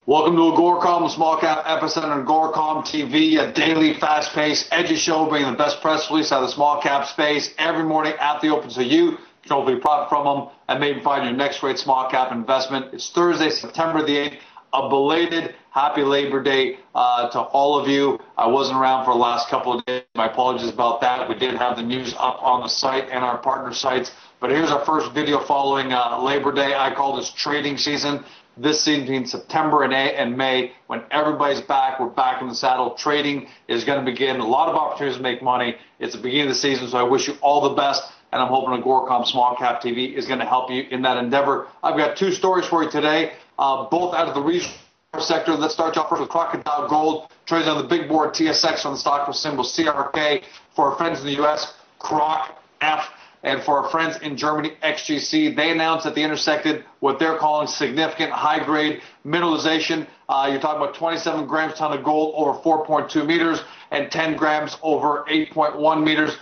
Welcome to AGORACOM, small cap epicenter on AGORACOM TV, a daily fast-paced, edgy show bringing the best press release out of the small cap space every morning at the open so you can hopefully profit from them and maybe find your next great small cap investment. It's Thursday, September the 8th. A belated happy Labor Day to all of you. I wasn't around for the last couple of days. My apologies about that. We did have the news up on the site and our partner sites. But here's our first video following Labor Day. I call this trading season. This season between September and May, when everybody's back, we're back in the saddle. Trading is going to begin. A lot of opportunities to make money. It's the beginning of the season, so I wish you all the best. And I'm hoping AGORACOM Small Cap TV is going to help you in that endeavor. I've got two stories for you today, both out of the resource sector. Let's start off first with Crocodile Gold, trades on the big board TSX on the stock with symbol CRK. For our friends in the U.S., Croc F. And for our friends in Germany, XGC, they announced that they intersected what they're calling significant high-grade mineralization. You're talking about 27 grams ton of gold over 4.2 meters and 10 grams over 8.1 meters.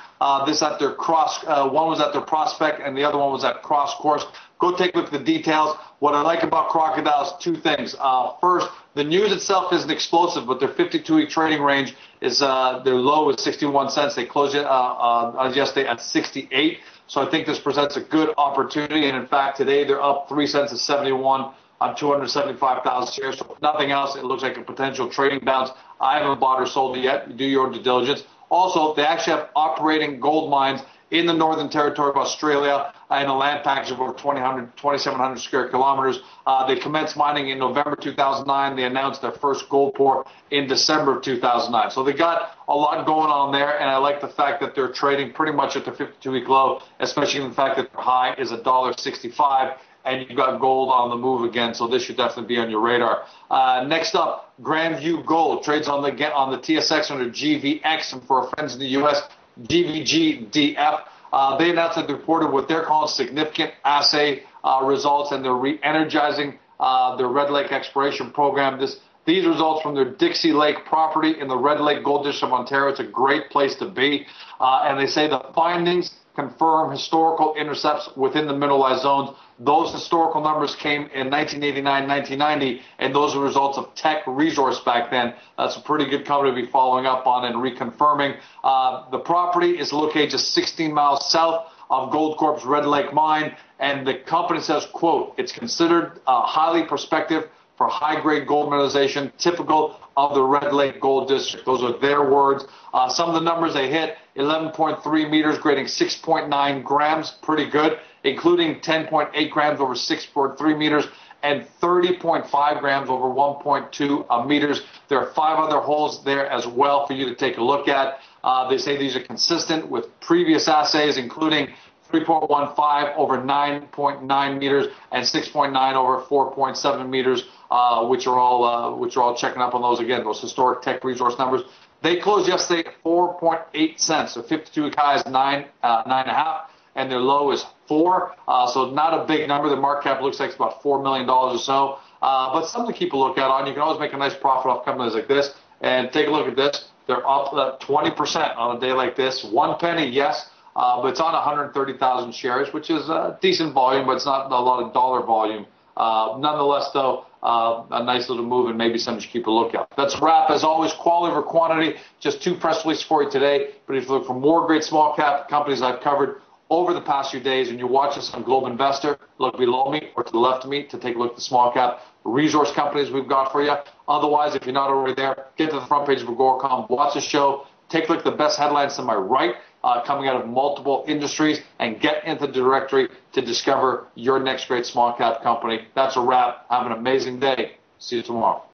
This at their one was at their prospect and the other one was at cross course. Go take a look at the details. What I like about Crocodile is two things. First, the news itself isn't explosive, but their 52-week trading range is their low is 61 cents. They closed it yesterday at 68. So I think this presents a good opportunity. And in fact, today they're up 3 cents to 71 on 275,000 shares. So if nothing else, it looks like a potential trading bounce. I haven't bought or sold it yet. Do your due diligence. Also, they actually have operating gold mines in the Northern Territory of Australia and a land package of over 2,700 square kilometers. They commenced mining in November 2009. They announced their first gold pour in December of 2009. So they got a lot going on there, and I like the fact that they're trading pretty much at the 52-week low, especially in the fact that their high is $1.65, and you've got gold on the move again, so this should definitely be on your radar. Next up, Grandview Gold trades on the TSX under GVX, and for our friends in the U.S., GVGDF. They announced that they reported what they're calling significant assay results, and they're re-energizing their Red Lake exploration program. These results from their Dixie Lake property in the Red Lake Gold District of Ontario. It's a great place to be. And they say the findings confirm historical intercepts within the mineralized zones. Those historical numbers came in 1989, 1990, and those are results of Teck Resource back then. That's a pretty good company to be following up on and reconfirming. The property is located just 16 miles south of Gold Corp's Red Lake mine, and the company says, quote, it's considered highly prospective for high-grade gold mineralization typical of the Red Lake Gold District. Those are their words. Some of the numbers they hit, 11.3 meters grading 6.9 grams, pretty good, including 10.8 grams over 6.3 meters and 30.5 grams over 1.2 meters. There are 5 other holes there as well for you to take a look at. They say these are consistent with previous assays, including 3.15 over 9.9 meters and 6.9 over 4.7 meters, which are all checking up on those again. Those historic Teck Resource numbers. They closed yesterday at 4.8 cents. So 52-week high is 9.5, and their low is 4. So not a big number. The market cap looks like it's about $4 million or so, but something to keep a look at on. You can always make a nice profit off companies like this. And take a look at this. They're up 20% on a day like this. 1 penny, yes. But it's on 130,000 shares, which is a decent volume, but it's not a lot of dollar volume. Nonetheless, though, a nice little move and maybe something to keep a look at. That's a wrap. As always, quality over quantity. Just 2 press releases for you today. But if you look for more great small cap companies I've covered over the past few days and you watch us on Globe Investor, look below me or to the left of me to take a look at the small cap resource companies we've got for you. Otherwise, if you're not already there, get to the front page of AGORACOM, watch the show, take a look at the best headlines to my right, coming out of multiple industries, and get into the directory to discover your next great small cap company. That's a wrap. Have an amazing day. See you tomorrow.